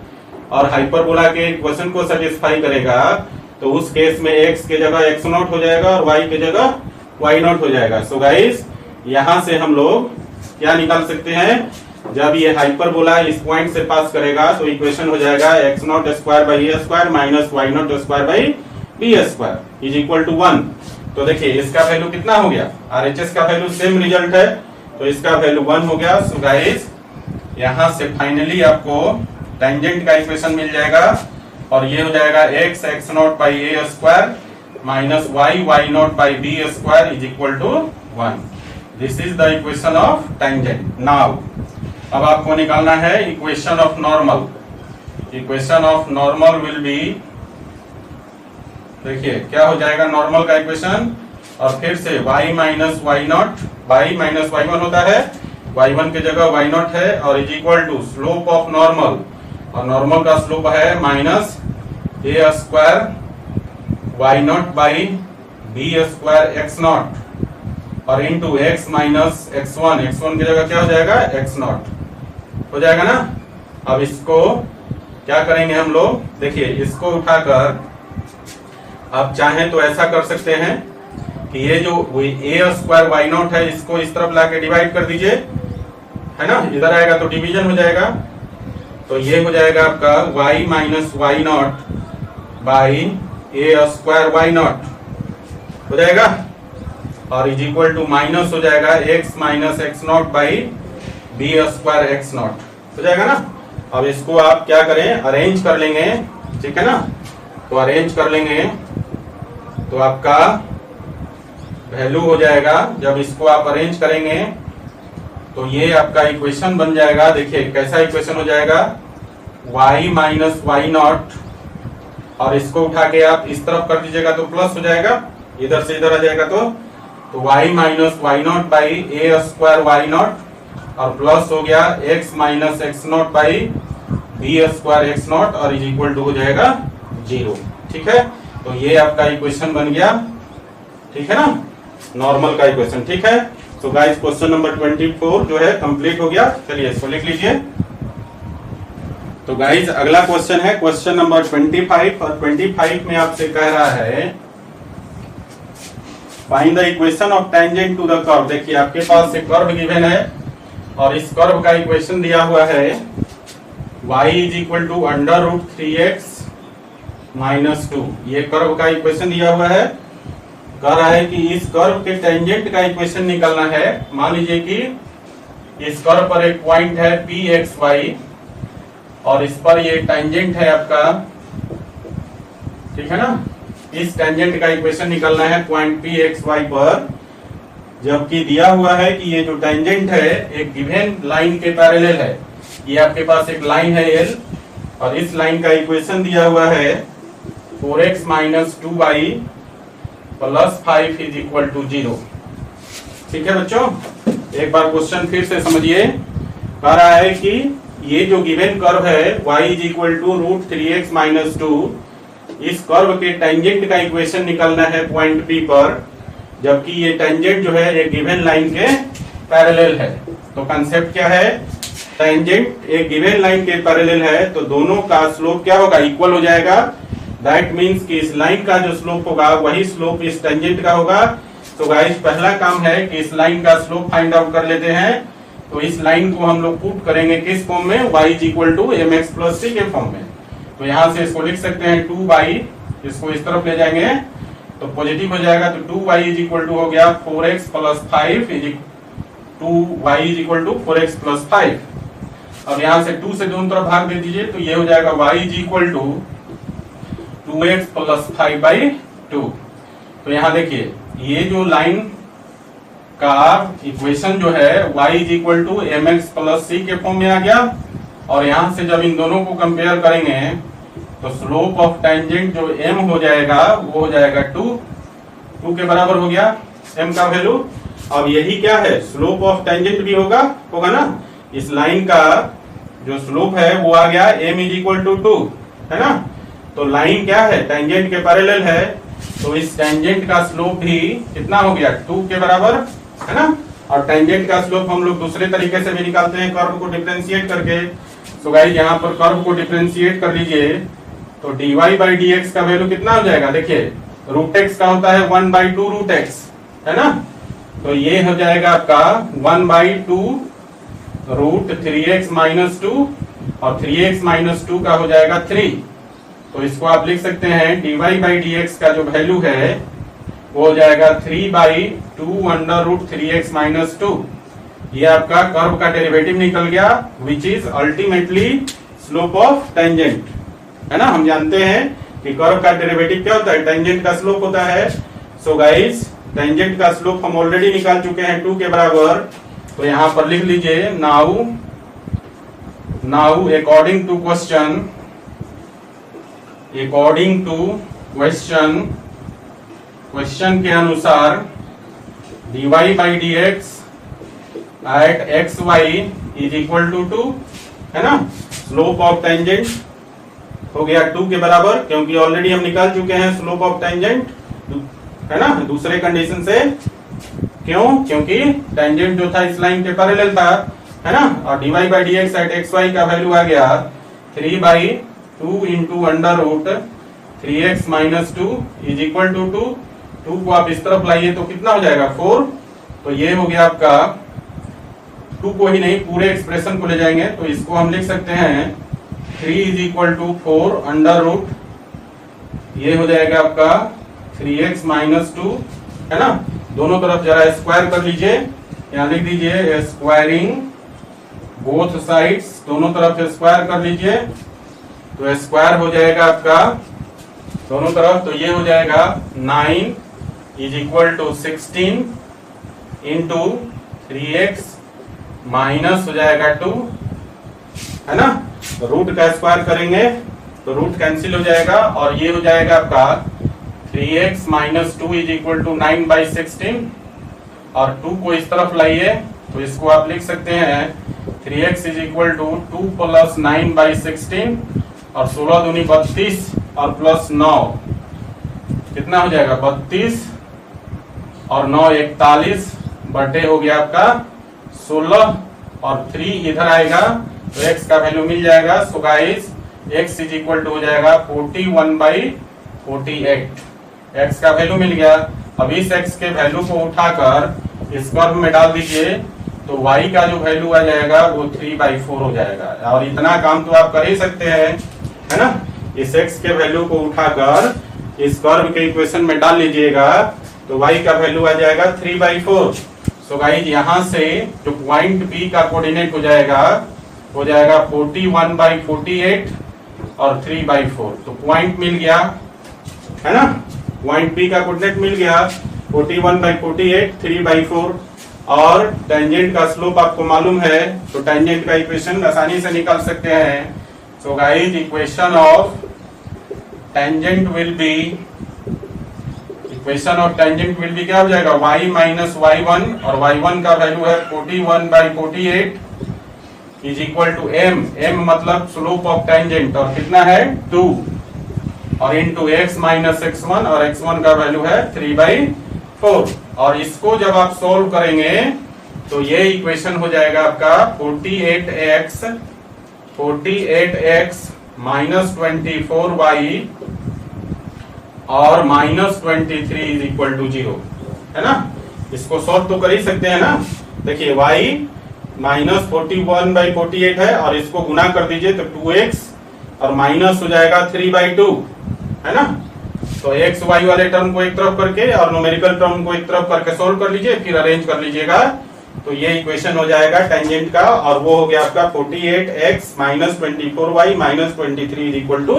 और हाइपरबोला के इक्वेशन को सेटिस्फाई करेगा तो उस केस में x के जगह x नॉट हो जाएगा और y के जगह y नॉट हो जाएगा। सो गाइस, यहां से हम लोग क्या निकाल सकते हैं, जब ये हाइपरबोला इस पॉइंट से पास करेगा तो इक्वेशन हो जाएगा x naught square by a square minus y naught square by b square is equal to 1। तो देखिए इसका वैल्यू कितना हो गया, आरएचएस का वैल्यू सेम रिजल्ट है, तो इसका वैल्यू 1 हो गया। सो गाइस, यहां से फाइनली आपको टेंजेंट का इक्वेशन मिल जाएगा, और ये हो जाएगा x x naught by a square minus y y naught by b square is equal to 1। This is the equation of tangent. Now अब आपको निकालना है equation of normal. Equation of normal will be, देखिए क्या हो जाएगा नॉर्मल का इक्वेशन, और फिर से y minus y naught, y minus y one होता है, y1 के जगह y नॉट है, और is equal to slope of normal, और नॉर्मल का स्लोप है minus a square y naught by b square x naught, और into x minus x1, x1 की जगह क्या हो जाएगा x नॉट हो जाएगा ना। अब इसको क्या करेंगे हम लोग, देखिए इसको उठाकर आप चाहें तो ऐसा कर सकते हैं कि ये जो ए स्क्वायर वाई नॉट है इसको इस तरफ लाके डिवाइड कर दीजिए, है ना, इधर आएगा तो डिवीजन हो जाएगा, तो ये हो जाएगा आपका y minus y naught by a square y naught हो जाएगा, और इज इक्वल टू माइनस हो जाएगा x minus x naught by b square x naught हो जाएगा ना। अब इसको आप क्या करें, अरेंज कर लेंगे, ठीक है ना, तो अरेंज कर लेंगे तो आपका वैल्यू हो जाएगा, जब इसको आप अरेंज करेंगे तो ये आपका इक्वेशन बन जाएगा। देखिए कैसा इक्वेशन हो जाएगा, y माइनस वाई नॉट, और इसको उठा के आप इस तरफ कर दीजिएगा तो प्लस हो जाएगा, इधर से इधर आ जाएगा तो y minus y naught by a square y naught, और प्लस हो गया x minus x naught by b square x naught, और इज इक्वल टू हो जाएगा 0। ठीक है, तो ये आपका इक्वेशन बन गया, ठीक है ना, नॉर्मल का इक्वेशन। ठीक है, तो गाइस क्वेश्चन नंबर 24 जो है कंप्लीट हो गया। चलिए इसको लिख लीजिए। तो गाइस अगला क्वेश्चन है क्वेश्चन नंबर 25, और 25 में आपसे कह रहा है find the equation of tangent to the curve. देखिए आपके पास एक कर्व गिवन है, और इस कर्व का इक्वेशन दिया हुआ है y is equal to under root 3x minus 2। ये कर्व का इक्वेशन दिया हुआ है, कह रहा है कि इस कर्व के टेंजेंट का इक्वेशन निकालना है। मान लीजिए कि इस कर्व पर एक पॉइंट है पी एक्स वाई, और इस पर ये टेंजेंट है आपका, ठीक है ना, इस टेंजेंट का इक्वेशन निकालना है पॉइंट पी एक्स वाई पर, जबकि दिया हुआ है कि ये जो टेंजेंट है एक गिवन लाइन के पैरेलल है। ये आपके पास एक लाइन है L, और इस लाइन का इक्वेशन दिया हुआ है 4x minus 2y plus 5 is equal to 0। ठीक है बच्चों, एक बार क्वेश्चन फिर से समझिए। कह रहा है कि ये जो गिवन कर्व है y is equal to root 3x minus 2, इस कर्व के टेंजेंट का इक्वेशन निकालना है पॉइंट P पर, जबकि ये टेंजेंट जो है एक गिवन लाइन के पैरेलल है। तो कंसेप्ट क्या है, टेंजेंट एक गिवन लाइन के पैरेलल है तो दोनों का स्लोप क्या होगा, इक्वल हो जाएगा। दैट मींस कि इस लाइन का जो स्लोप होगा वही स्लोप इस टेंजेंट का होगा। तो गाइस पहला काम है कि इस लाइन का स्लोप फाइंड आउट कर लेते हैं। तो इस लाइन को हम लोग पुट करेंगे किस फॉर्म में, y is equal to mx plus c के फॉर्म में। तो यहाँ से इसको लिख सकते हैं 2y, इसको इस तरफ ले जाएंगे तो पॉजिटिव हो जाएगा, तो 2y इज इक्वल टू हो गया 4x plus 5 2y is equal to 4x plus 5। अब यहाँ से 2 से दोनों तरफ भाग दे दीजिए, तो ये हो जाएगा y is equal to 2x plus 5 by 2। तो यहाँ देखिए ये जो लाइन का इक्वेशन जो है y is equal to mx plus c के फॉर्म में आ गया, और यहाँ से जब इन दोनों को कंपेयर करेंगे तो स्लोप ऑफ टेंजेंट जो m हो जाएगा वो हो जाएगा 2 के बराबर हो गया m का वैल्यू, अब यही क्या है, स्लोप ऑफ टेंजेंट भी होगा ना। इस लाइन का जो स्लोप है वो आ गया m इज इक्वल टू 2, है ना। तो लाइन क्या है, टेंजेंट के पैरेलल है, तो इस टेंजेंट का स्लोप भी कितना हो गया, 2 के बराबर, है ना। और टेंजेंट का स्लोप हम लोग दूसरे तरीके से भी निकालते हैं, कर्व को डिफरेंशिएट करके। तो गाइस यहाँ पर कर्व को डिफरेंशिएट कर लीजिए, तो dy बाई dx का वैल्यू कितना हो जाएगा, देखिए रूट एक्स का होता है 1/2 रूट एक्स, है ना। तो ये हो जाएगा आपका 1/2 रूट 3x माइनस 2, और 3x माइनस 2 का हो जाएगा 3। तो इसको आप लिख सकते हैं dy बाई dx का जो वैल्यू है वो हो जाएगा 3/2 अंडर रूट 3x माइनस 2। ये आपका कर्व का डेरिवेटिव निकल गया, which is ultimately slope of tangent, है ना। हम जानते हैं कि कर्व का डेरिवेटिव क्या होता है, टेंजेंट का स्लोप होता है। सो गाइस टेंजेंट का स्लोप हम ऑलरेडी निकाल चुके हैं 2 के बराबर, तो यहां पर लिख लीजिए नाउ अकॉर्डिंग टू क्वेश्चन के अनुसार dy by dx at x y is equal to 2, है ना। स्लोप ऑफ टेंजेंट हो गया 2 के बराबर, क्योंकि ऑलरेडी हम निकाल चुके हैं स्लोप ऑफ टेंजेंट, है ना, दूसरे कंडीशन से। क्यों, क्योंकि टेंजेंट जो था इस लाइन के पैरेलल था, है ना। और dy by dx at x y का वैल्यू आ गया 3/2 into under root 3x minus 2 is equal to 2। 2 को आप इस तरफ लाइए तो कितना हो जाएगा, 4। तो ये हो गया आपका, 2 को ही नहीं पूरे एक्सप्रेशन को ले जाएंगे तो इसको हम लिख सकते हैं 3 is equal to 4 under root, ये हो जाएगा आपका 3x माइनस 2, है ना। दोनों तरफ जरा स्क्वायर कर लीजिए, यहाँ लिख दीजिए स्क्वायरिंग बोथ साइड्स, दोनों तरफ स्क्वायर कर लीजिए, तो स्क्वायर हो जाएगा आपका दोनों तरफ, तो ये हो जाएगा 9 is equal to 16 into 3x minus हो जाएगा 2, है ना। रूट का स्क्वायर करेंगे तो रूट कैंसिल हो जाएगा, और ये हो जाएगा आपका 3x minus 2 is equal to 9/16, और 2 को इस तरफ लाइए तो इसको आप लिख सकते हैं 3x is equal to 2 plus 9/16, और 16 दूनी 32 और प्लस 9 कितना हो जाएगा 32, और 9 41 बटे हो गया आपका 16, और 3 इधर आएगा तो x का वैल्यू मिल जाएगा। So guys x is equal to हो जाएगा 41/48, x का वैल्यू मिल गया। अब इस x के वैल्यू को उठाकर इस कर्व में डाल दीजिए तो y का जो वैल्यू आ जाएगा वो 3/4 हो जाएगा। और इतना काम तो आप कर ही सकते हैं, है ना। इस x के वैल्यू को उठाकर इस कर्व के इक्वेशन में डाल लीजिएगा तो y का वैल्यू आ जाएगा 3/4। सो गाइस यहाँ से जो पॉइंट P का कोऑर्डिनेट हो जाएगा 41/48 और 3/4, तो पॉइंट मिल गया, है ना। पॉइंट P का कोऑर्डिनेट मिल गया 41/48 3/4, और टेंजेंट का स्लोप आपको मालूम है तो टेंजेंट का इक्वेशन आसानी से निकाल सकते हैं। So guys equation of tangent will be क्या हो जाएगा, y माइनस y1, और y1 का वैल्यू है 41/48 इज इक्वल टू m मतलब स्लोप ऑफ टेंजेंट, और कितना है 2, और इंटू x माइनस x1, और x1 का वैल्यू है 3/4। और इसको जब आप सोल्व करेंगे तो ये इक्वेशन हो जाएगा आपका 48x माइनस 24y और माइनस 23 इज इक्वल टू 0, है ना। इसको सॉल्व तो कर ही सकते हैं ना। देखिए y माइनस 41/48 है, और इसको गुना कर दीजिए तो 2x, और माइनस हो जाएगा 3/2, है ना। तो x y वाले टर्म को एक तरफ करके और न्यूमेरिकल टर्म को एक तरफ करके सोल्व कर लीजिए, फिर अरेंज कर लीजिएगा, तो ये इक्वेशन हो जाएगा टेंजेंट का, और वो हो गया आपका 48x minus 24y minus 23 is equal to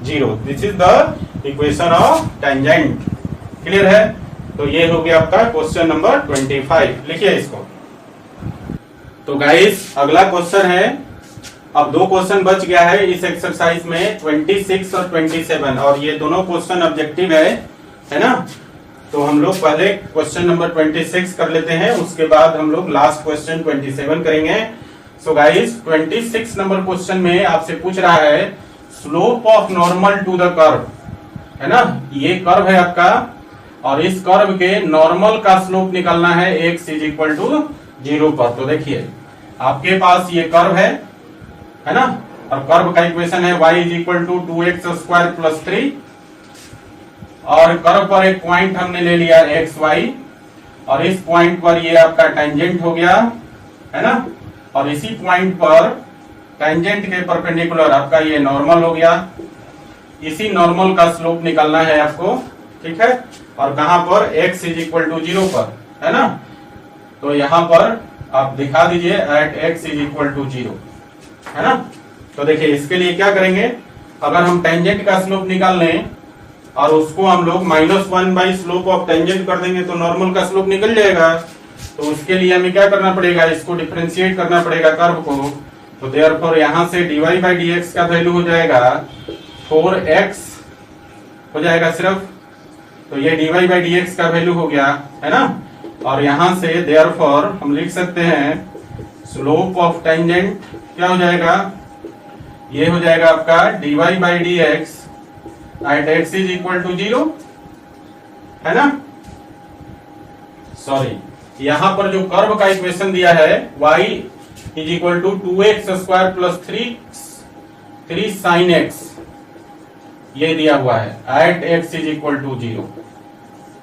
0। This is the equation of tangent. Clear है। तो ये हो गया आपका क्वेश्चन नंबर 25। लिखिए इसको। तो गाइस अगला क्वेश्चन है, अब 2 क्वेश्चन बच गया है इस एक्सरसाइज में 26 और 27, और ये दोनों क्वेश्चन ऑब्जेक्टिव है ना। तो हम लोग पहले क्वेश्चन नंबर 26 कर लेते हैं, उसके बाद हम लोग लास्ट क्वेश्चन 27 करेंगे। सो गाइस 26 नंबर क्वेश्चन में आपसे पूछ रहा है slope of normal to the curve, है ना। ये कर्व है आपका और इस कर्व के नॉर्मल का स्लोप निकालना है x इज इक्वल टू 0 पर। तो देखिए आपके पास ये कर्व है ना, और कर्व का इक्वेशन है y is equal to 2x² plus 3, और कर्व पर एक पॉइंट हमने ले लिया एक्स वाई, और इस पॉइंट पर ये आपका टेंजेंट हो गया, है ना, और इसी पॉइंट पर टेंजेंट के परपेंडिकुलर आपका ये नॉर्मल हो गया। इसी नॉर्मल का स्लोप निकालना है आपको, ठीक है, और कहां पर x इज इक्वल टू 0 पर, है ना। तो यहां पर आप दिखा दीजिए at x is equal to 0, है ना। तो देखिए इसके लिए क्या करेंगे, अगर हम टेंजेंट का स्लोप निकाल लें और उसको हम लोग -1 बाई स्लोप ऑफ टेंजेंट कर देंगे तो नॉर्मल का स्लोप निकल जाएगा। तो उसके लिए हमें क्या करना पड़ेगा, इसको डिफरेंशिएट करना पड़ेगा कर्व को। तो देयरफॉर यहां से dy बाई dx का वैल्यू हो जाएगा 4x हो जाएगा सिर्फ, तो ये dy बाई dx का वैल्यू हो गया, है ना। और यहां से देयरफॉर हम लिख सकते हैं स्लोप ऑफ टेंजेंट क्या हो जाएगा, ये हो जाएगा आपका dy by dx at x is equal to 0, है ना। सॉरी, यहां पर जो कर्व का इक्वेशन दिया है y is equal to 2x² plus 3 sin x, ये दिया हुआ है at x is equal to 0,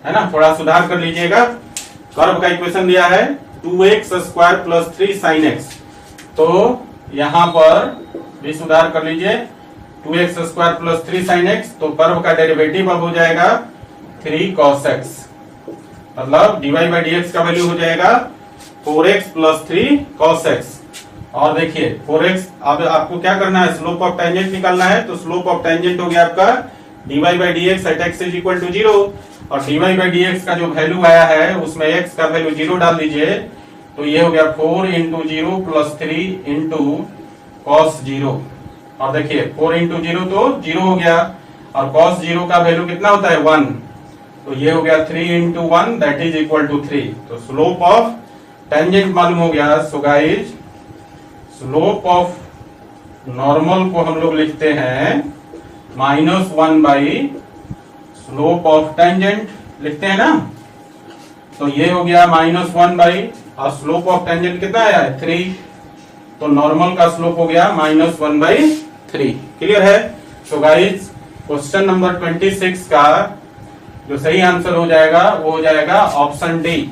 है ना। थोड़ा सुधार कर लीजिएगा, कर्व का इक्वेशन दिया है 2x² प्लस 3 sin x, तो यहां पर भी सुधार कर लीजिए 2x² प्लस 3 sin x, तो कर्व का डेरिवेटिव अब हो जाएगा 3 cos x, मतलब dy बाई dx का वैल्यू हो जाएगा 4x प्लस 3 cos x। और देखिए 4x, अब आपको क्या करना है, स्लोप ऑफ टेंजेंट निकालना है। तो स्लोप ऑफ टेंजेंट हो गया आपका dy by dx at x is equal to 0, और dy बाई dx का जो वैल्यू आया है उसमें x का वैल्यू 0 डाल दीजिए, तो ये हो गया 4 इंटू 0 प्लस 3 इंटू cos 0, और देखिए 4 इंटू 0 तो 0 हो गया, और cos 0 का वैल्यू कितना होता है 1, तो ये हो गया 3 into 1 that is equal to 3। तो स्लोप ऑफ टेंजेंट मालूम हो गया। So guys slope of normal को हम लोग लिखते हैं -1 बाई स्लोप ऑफ टेंजेंट, लिखते हैं ना। तो ये हो गया -1 बाई, और स्लोप ऑफ टेंजेंट कितना आया है 3, तो नॉर्मल का स्लोप हो गया -1 बाई 3। क्लियर है। सो गाइस क्वेश्चन नंबर 26 का जो सही आंसर हो जाएगा वो हो जाएगा option D,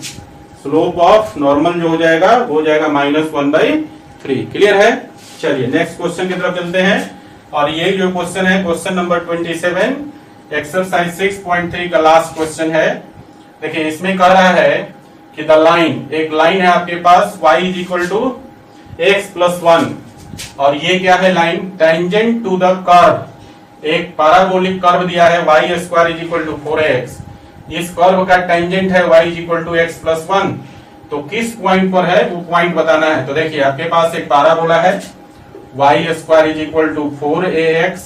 slope of normal जो हो जाएगा वो हो जाएगा -1 बाई 3। क्लियर है। चलिए नेक्स्ट क्वेश्चन की तरफ चलते हैं, और ये जो क्वेश्चन है क्वेश्चन नंबर 27 एक्सरसाइज 6.3 का लास्ट क्वेश्चन है। देखिए इसमें कह रहा है कि द लाइन, एक लाइन है आपके पास y is equal to x plus 1, और ये क्या है line, tangent to the curve, एक पैराबोलिक कर्व दिया है y² is equal to 4x, इस कर्व का टेंजेंट है y is equal to x plus 1, तो किस पॉइंट पर है वो पॉइंट बताना है। तो देखिए आपके पास एक पैराबोला है y² is equal to 4ax,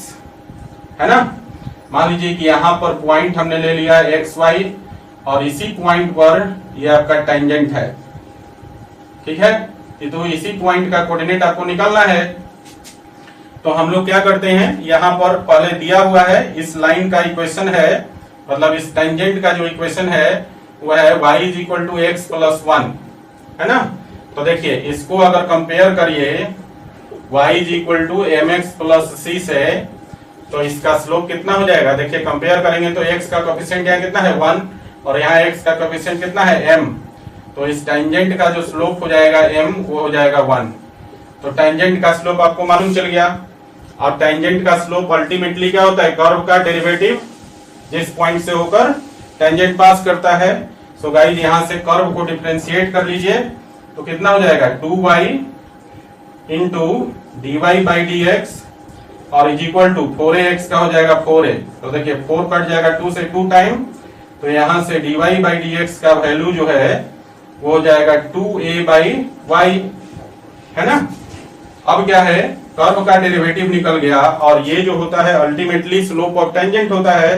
है ना। मान लीजिए कि यहाँ पर पॉइंट हमने ले लिया xy, और इसी पॉइंट पर ये आपका टेंजेंट है, ठीक है। तो इसी पॉइंट का कोऑर्डिनेट आपको निकालना है। तो हम लोग क्या करते हैं, यहाँ पर पहले दिया हुआ है इस लाइन का इक्वेशन है, मतलब इस टेंजेंट का जो इक्वेशन है वह है y is equal to x plus 1, है ना। तो देखिए इसको अगर कंपेयर करिए y is equal to mx plus c से, तो इसका स्लोप कितना हो जाएगा, देखिए कंपेयर करेंगे तो x का कोएफिशिएंट यहाँ कितना है 1, और यहाँ x का कोएफिशिएंट कितना है m, तो इस टेंजेंट का जो स्लोप हो जाएगा m वो हो जाएगा 1। तो टेंजेंट का स्लोप आपको मालूम चल गया, और टेंजेंट का स्लोप अल्टीमेटली क्या होता है, कर्व का डेरिवेटिव जिस पॉइंट से होकर टेंजेंट पास करता है। सो गाइस यहां से कर्व को डिफरेंशिएट कर लीजिए, तो कितना हो जाएगा 2y into dy by dx, और इज इक्वल टू 4ax का हो जाएगा 4a, तो देखिए 4 कट जाएगा 2 से 2 टाइम, तो यहां से dy बाई dx का वैल्यू जो है वो हो जाएगा 2a बाई y, है ना। अब क्या है, कर्व का डेरिवेटिव निकल गया, और ये जो होता है अल्टीमेटली स्लोप ऑफ टेंजेंट होता है।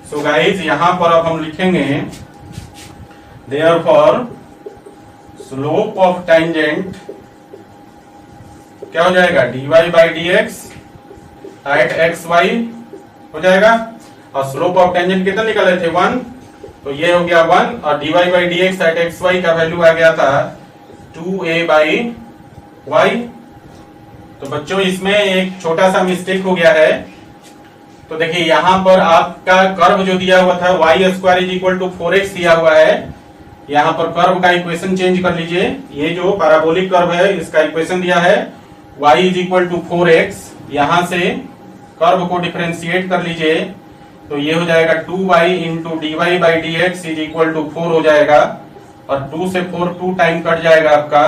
सो गाइस यहां पर अब हम लिखेंगे देयरफॉर स्लोप ऑफ टेंजेंट क्या हो जाएगा, dy by d x at x y हो जाएगा। और स्लोप ऑफ टेंजेंट कितना निकाले थे 1, तो ये हो गया 1, और dy by d x at x y का वैल्यू आ गया था 2a बाई वाई। तो बच्चों इसमें एक छोटा सा मिस्टेक हो गया है। तो देखिए यहां पर आपका कर्व जो दिया हुआ था y square is equal to 4x दिया हुआ है, यहां पर कर्व का इक्वेशन चेंज कर लीजिए। ये जो पैराबोलिक कर्व है इसका इक्वेशन दिया है y is equal to 4x, यहां से कर्व को डिफरेंशिएट कर लीजिए तो ये हो जाएगा 2y into d y by d x is equal to 4 हो जाएगा, और 2 से 4 2 टाइम कट जाएगा आपका,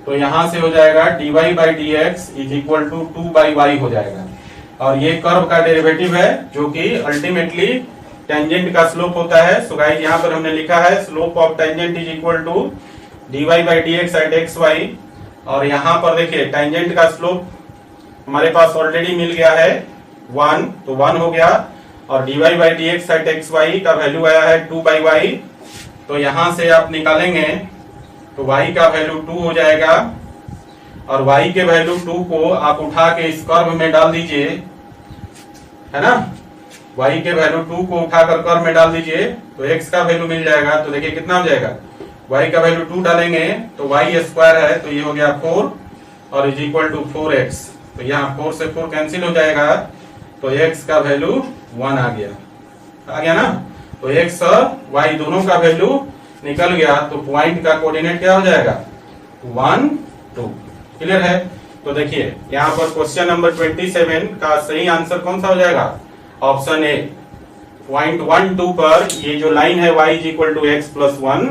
तो यहां से हो जाएगा dy by d x is equal to 2 by y हो जाएगा। और ये कर्व का डेरिवेटिव है जो कि अल्टीमेटली टेंजेंट का स्लोप होता है। सो गाइस यहाँ पर हमने लिखा है slope of tangent is equal to dy by d x at x y, और यहाँ पर देखिए टेंजेंट का स्लोप हमारे पास ऑलरेडी मिल गया है 1, तो 1 हो गया, और dy by d x at x y का वैल्यू आया है 2 बाई वाई। तो यहां से आप निकालेंगे तो y का वैल्यू 2 हो जाएगा, और y के वैल्यू 2 को आप उठा के इस कर्व में डाल दीजिए, है ना। y के वैल्यू 2 को उठाकर कर्व में डाल दीजिए तो x का वैल्यू मिल जाएगा। तो देखिए कितना हो जाएगा, y का वैल्यू 2 डालेंगे तो y स्क्वायर है तो ये हो गया 4 और इज इक्वल टू 4x। तो यहाँ 4 से 4 कैंसिल हो जाएगा, तो x का वैल्यू 1 आ गया ना। तो x और y दोनों का वैल्यू निकल गया, तो पॉइंट का कोऑर्डिनेट क्या हो जाएगा 1 2। क्लियर है। तो देखिए यहाँ पर क्वेश्चन नंबर 27 का सही आंसर कौन सा हो जाएगा, ऑप्शन ए। पॉइंट 1 2 पर ये जो लाइन है y is equal to x plus 1,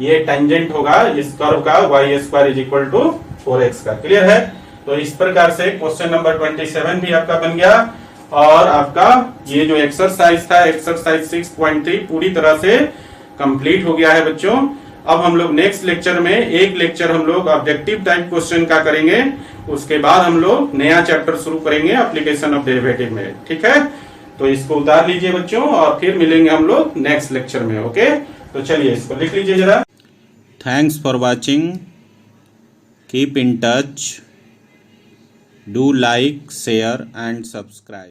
ये टेंजेंट होगा इस कर्व का y square is equal to 4x का। क्लियर है। तो इस प्रकार से क्वेश्चन नंबर 27 भी आपका बन गया, और आपका ये जो एक्सरसाइज था एक्सरसाइज 6.3 पूरी तरह से कंप्लीट हो गया है बच्चों। अब हम लोग नेक्स्ट लेक्चर में एक लेक्चर हम लोग ऑब्जेक्टिव टाइप क्वेश्चन का करेंगे, उसके बाद हम लोग नया चैप्टर शुरू करेंगे एप्लीकेशन ऑफ डेरिवेटिव में। ठीक है, तो इसको उतार लीजिए बच्चों, और फिर मिलेंगे हम लोग नेक्स्ट लेक्चर में। ओके, तो चलिए इसको लिख लीजिए जरा। Thanks for watching, keep in touch, do like share and subscribe.